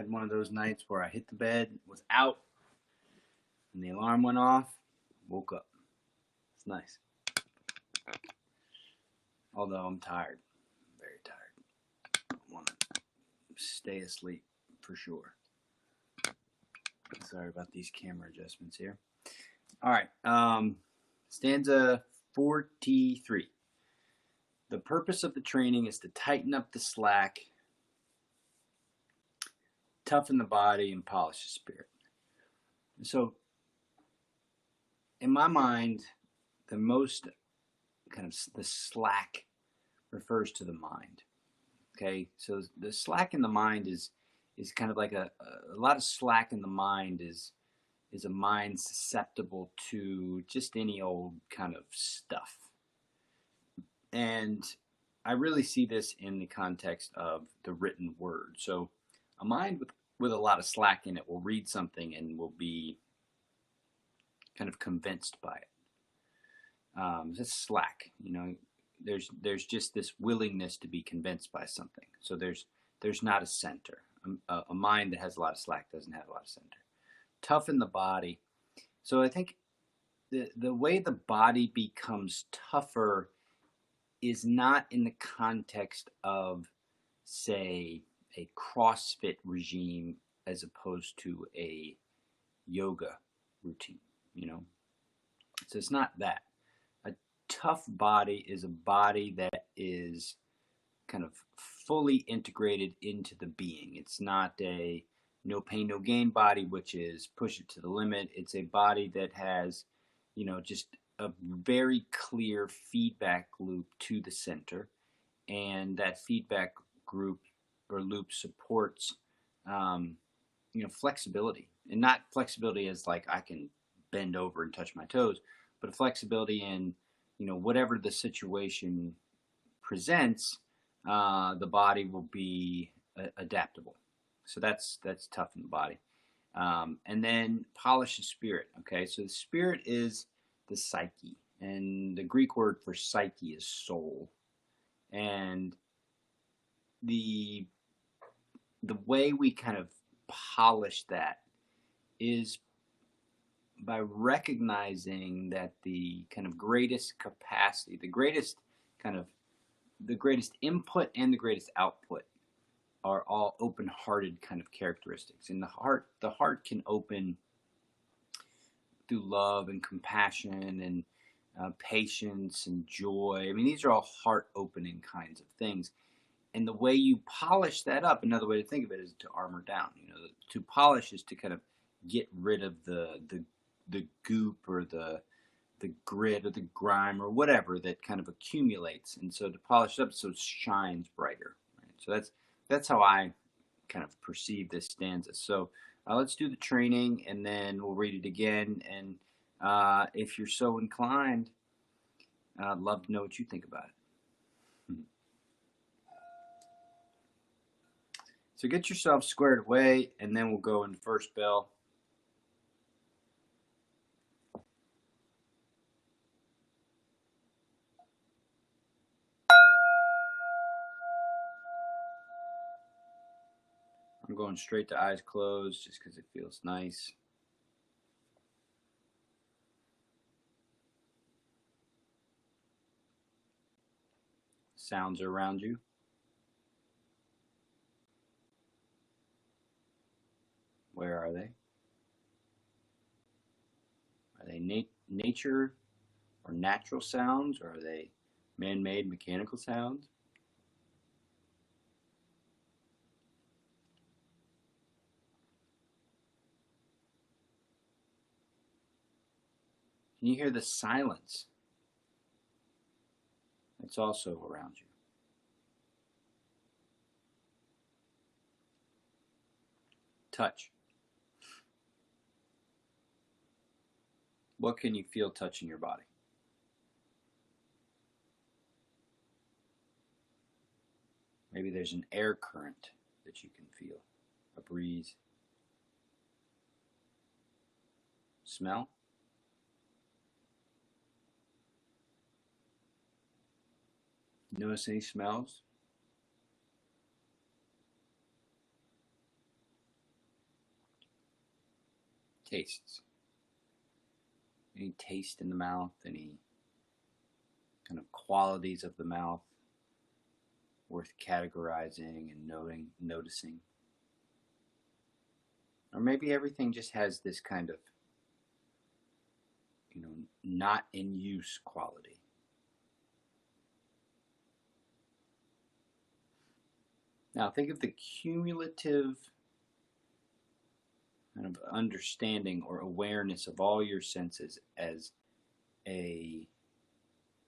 had one of those nights where I hit the bed, was out, and the alarm went off, woke up. It's nice. Although I'm tired, very tired. I want to stay asleep for sure. Sorry about these camera adjustments here. All right, stanza 43. The purpose of the training is to tighten up the slack, toughen the body, and polish the spirit. So, in my mind, the most kind of the slack refers to the mind. Okay, so the slack in the mind is kind of like a lot of slack in the mind is a mind susceptible to just any old kind of stuff. And I really see this in the context of the written word. So a mind with a lot of slack in it will read something and will be kind of convinced by it. It's slack, there's just this willingness to be convinced by something. So there's not a center. A mind that has a lot of slack doesn't have a lot of center. Toughen the body. So I think the way the body becomes tougher is not in the context of, say, a CrossFit regime as opposed to a yoga routine, So it's not that. A tough body is a body that is kind of fully integrated into the being. It's not a no pain, no gain body, which is push it to the limit. It's a body that has, just a very clear feedback loop to the center. And that feedback group or loop supports, flexibility. And not flexibility as like I can bend over and touch my toes, but a flexibility in, whatever the situation presents, the body will be adaptable. So that's toughen the body. And then polish the spirit. Okay, so the spirit is the psyche, and the Greek word for psyche is soul. And the way we kind of polish that is by recognizing that the kind of greatest capacity, the greatest input and the greatest output are all open-hearted kind of characteristics. And the heart can open through love and compassion and patience and joy. I mean, these are all heart-opening kinds of things. And the way you polish that up, another way to think of it is to armor down. To polish is to kind of get rid of the goop or the grit or the grime or whatever that kind of accumulates. And so to polish it up so it shines brighter. Right? So that's how I kind of perceive this stanza. So let's do the training and then we'll read it again. And if you're so inclined, I'd love to know what you think about it. So get yourself squared away and then we'll go into first bell. I'm going straight to eyes closed just because it feels nice. Sounds are around you. Where are they? Are they nature or natural sounds, or are they man-made mechanical sounds? Can you hear the silence that's also around you? Touch. What can you feel touching your body? Maybe there's an air current that you can feel, a breeze. Smell? Notice any smells? tastes. Any taste in the mouth, any kind of qualities of the mouth worth categorizing and noticing. Or maybe everything just has this kind of, not in use quality. Now think of the cumulative kind of understanding or awareness of all your senses as a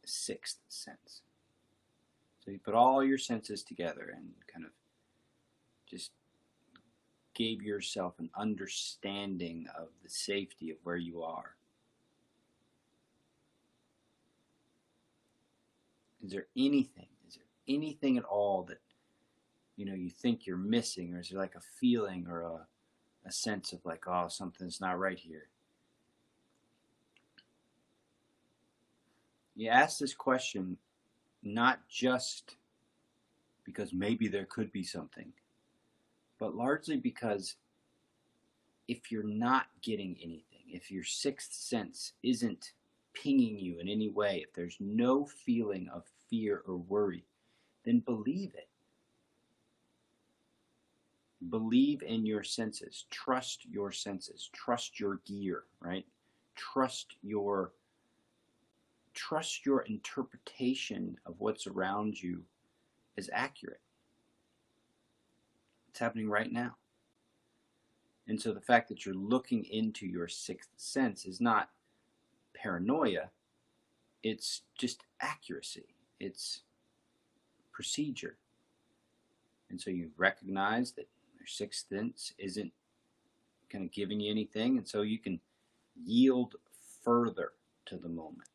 sixth sense. So you put all your senses together and kind of just gave yourself an understanding of the safety of where you are. Is there anything at all that you think you're missing, or is there like a feeling or a sense of like, oh, something's not right here? You ask this question not just because maybe there could be something, but largely because if you're not getting anything, if your sixth sense isn't pinging you in any way, if there's no feeling of fear or worry, then believe it. Believe in your senses. Trust your senses. Trust your gear, right? Trust your interpretation of what's around you is accurate. It's happening right now. And so the fact that you're looking into your sixth sense is not paranoia. It's just accuracy. It's procedure. And so you recognize that your sixth sense isn't kind of giving you anything, and so you can yield further to the moment.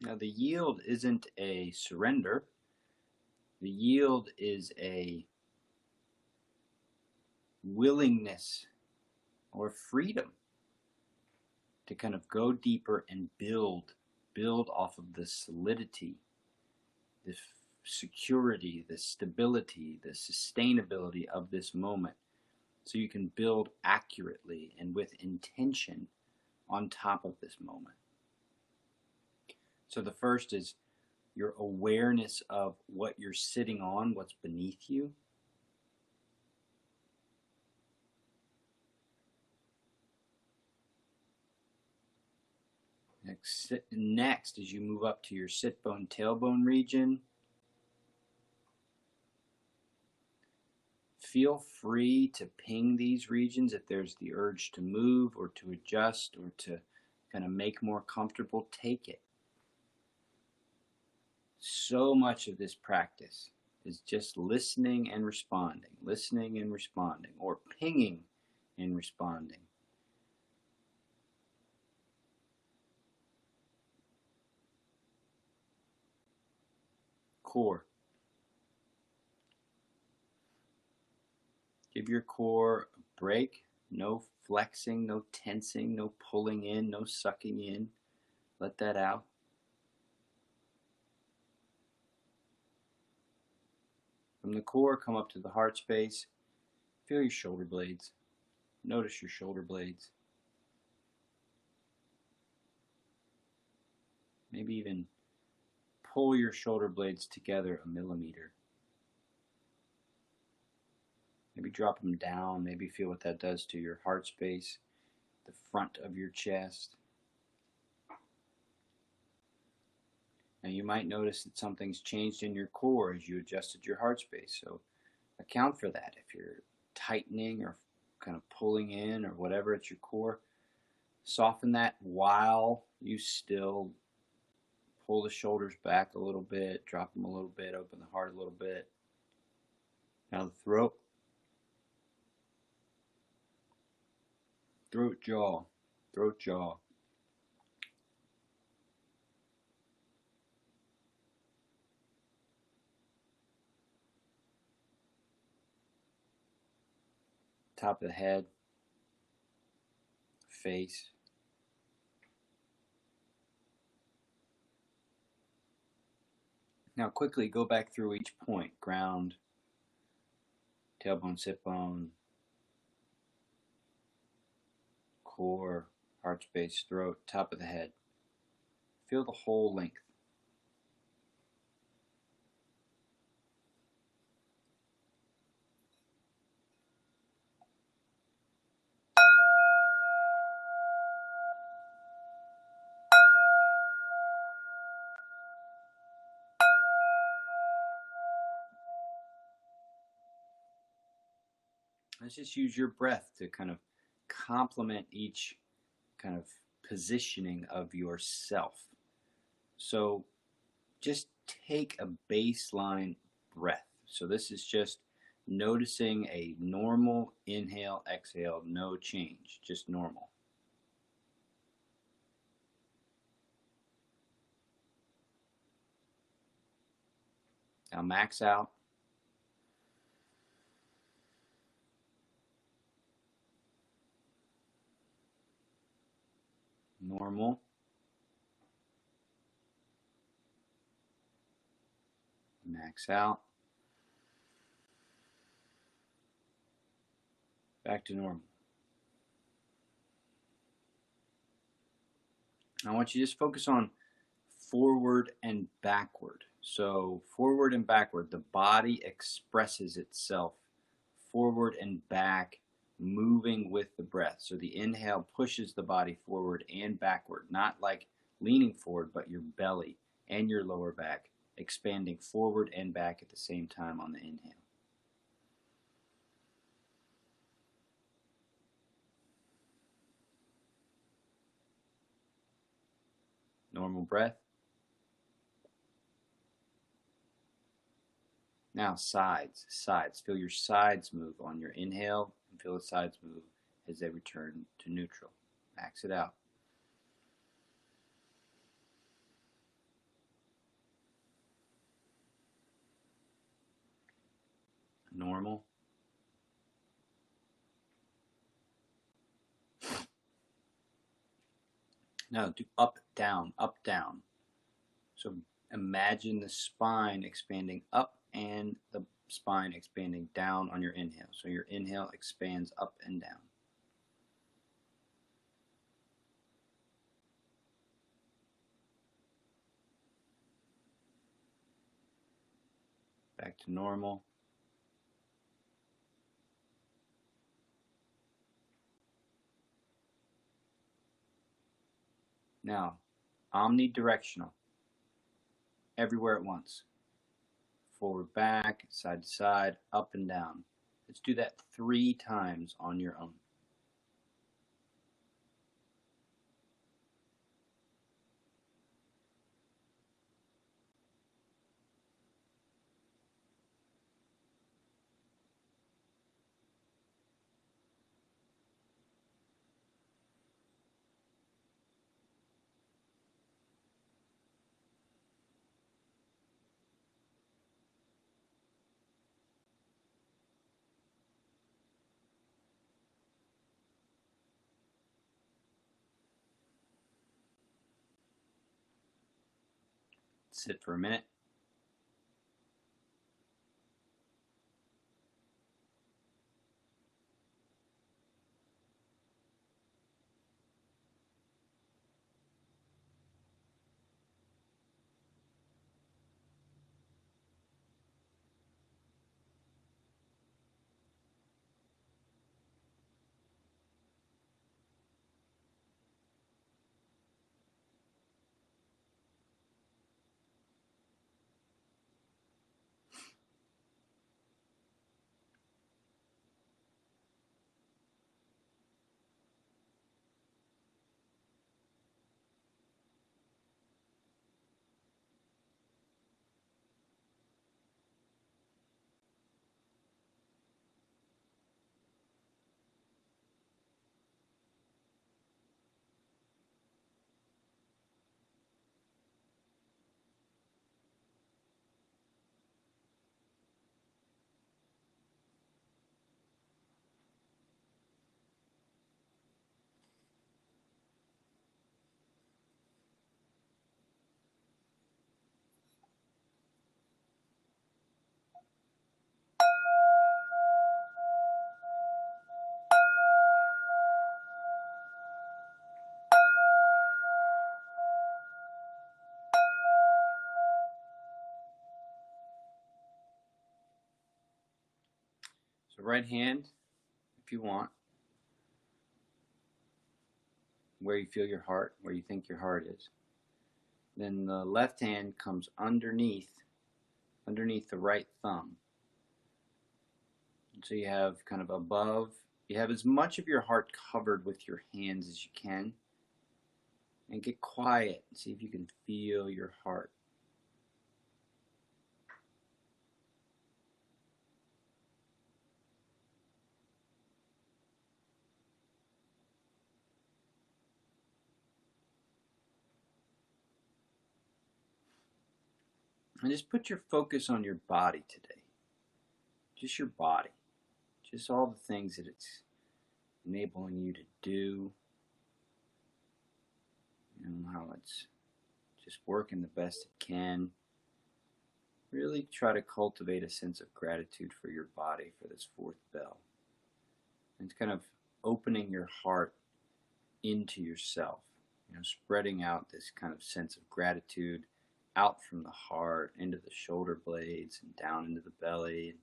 Now, the yield isn't a surrender. The yield is a willingness or freedom to kind of go deeper and build off of the solidity, the security, the stability, the sustainability of this moment, so you can build accurately and with intention on top of this moment. So the first is your awareness of what you're sitting on, what's beneath you. Next, as you move up to your sit bone, tailbone region, feel free to ping these regions if there's the urge to move or to adjust or to kind of make more comfortable. Take it. So much of this practice is just listening and responding, or pinging and responding. Core. Give your core a break. No flexing, no tensing, no pulling in, no sucking in. Let that out. From the core, come up to the heart space. Feel your shoulder blades. Notice your shoulder blades. Maybe even pull your shoulder blades together a millimeter. Maybe drop them down. Maybe feel what that does to your heart space, the front of your chest. Now you might notice that something's changed in your core as you adjusted your heart space. So account for that. If you're tightening or kind of pulling in or whatever at your core, soften that while you still pull the shoulders back a little bit, drop them a little bit, open the heart a little bit. Now the throat. Throat jaw. top of the head, face. Now quickly go back through each point. Ground, tailbone, sit bone, core, heart space, throat, top of the head. Feel the whole length. Let's just use your breath to kind of complement each kind of positioning of yourself. So just take a baseline breath. So this is just noticing a normal inhale, exhale, no change, just normal. Now max out. Normal. Max out. Back to normal. I want you to just focus on forward and backward. So forward and backward, the body expresses itself forward and back, moving with the breath. So the inhale pushes the body forward and backward, not like leaning forward, but your belly and your lower back expanding forward and back at the same time on the inhale. Normal breath. Now sides, sides. Feel your sides move on your inhale and feel the sides move as they return to neutral. Max it out. Normal. Now do up, down, up, down. So imagine the spine expanding up and the spine expanding down on your inhale. So your inhale expands up and down. Back to normal. Now, omnidirectional. Everywhere at once. Forward, back, side to side, up and down. Let's do that 3 times on your own. Sit for a minute. So right hand, if you want, where you feel your heart, where you think your heart is. Then the left hand comes underneath the right thumb. So you have kind of above, you have as much of your heart covered with your hands as you can. And get quiet and see if you can feel your heart. And just put your focus on your body today. Just your body. Just all the things that it's enabling you to do. You know, how it's just working the best it can. Really try to cultivate a sense of gratitude for your body for this fourth bell. And it's kind of opening your heart into yourself. You know, spreading out this kind of sense of gratitude out from the heart into the shoulder blades and down into the belly and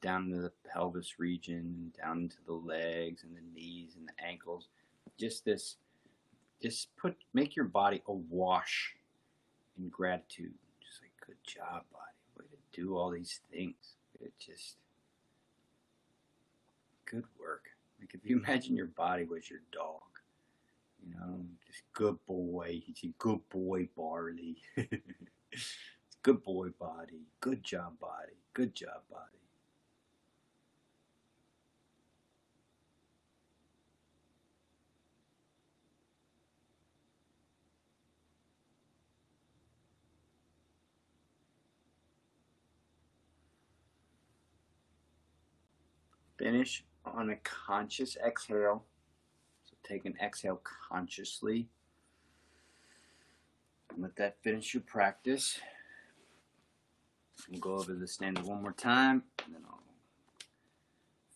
down into the pelvis region, down into the legs and the knees and the ankles. Make your body awash in gratitude. Just like, good job, body. Way to do all these things. Good work. Like if you imagine your body was your dog, you know, just good boy. He's a good boy, Barley. Good boy, body. Good job, body. Good job, body. Finish on a conscious exhale. So take an exhale consciously. Let that finish your practice. We'll go over the stanza one more time, and then I'll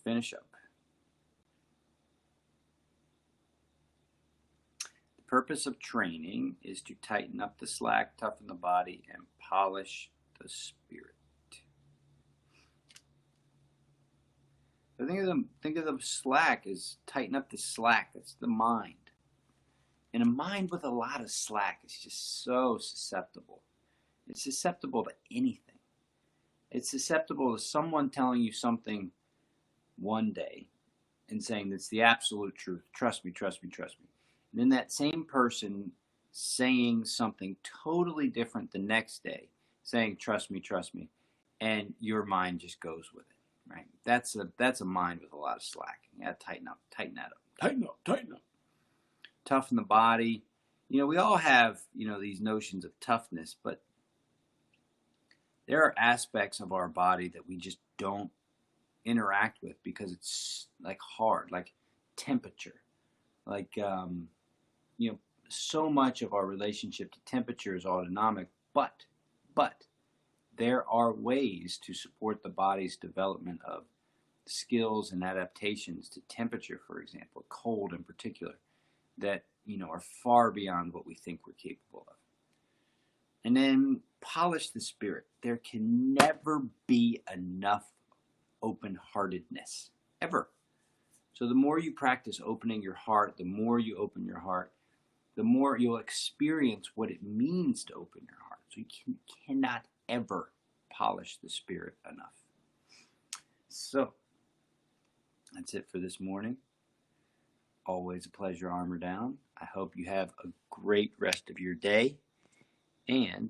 finish up. The purpose of training is to tighten up the slack, toughen the body, and polish the spirit. So think of the slack as tighten up the slack. That's the mind. And a mind with a lot of slack is just so susceptible. It's susceptible to anything. It's susceptible to someone telling you something one day and saying that's the absolute truth. Trust me, trust me, trust me. And then that same person saying something totally different the next day, saying trust me, and your mind just goes with it. Right? That's a mind with a lot of slack. You gotta tighten up, tighten that up. Tighten up, tighten up. Toughen the body. You know, we all have, you know, these notions of toughness, but there are aspects of our body that we just don't interact with because it's like hard, like temperature. Like, you know, so much of our relationship to temperature is autonomic, but there are ways to support the body's development of skills and adaptations to temperature, for example, cold in particular, that, you know, are far beyond what we think we're capable of. And then polish the spirit. There can never be enough open-heartedness, ever. So the more you practice opening your heart, the more you open your heart, the more you'll experience what it means to open your heart. So you cannot ever polish the spirit enough. So that's it for this morning. Always a pleasure, Armor Down. I hope you have a great rest of your day, and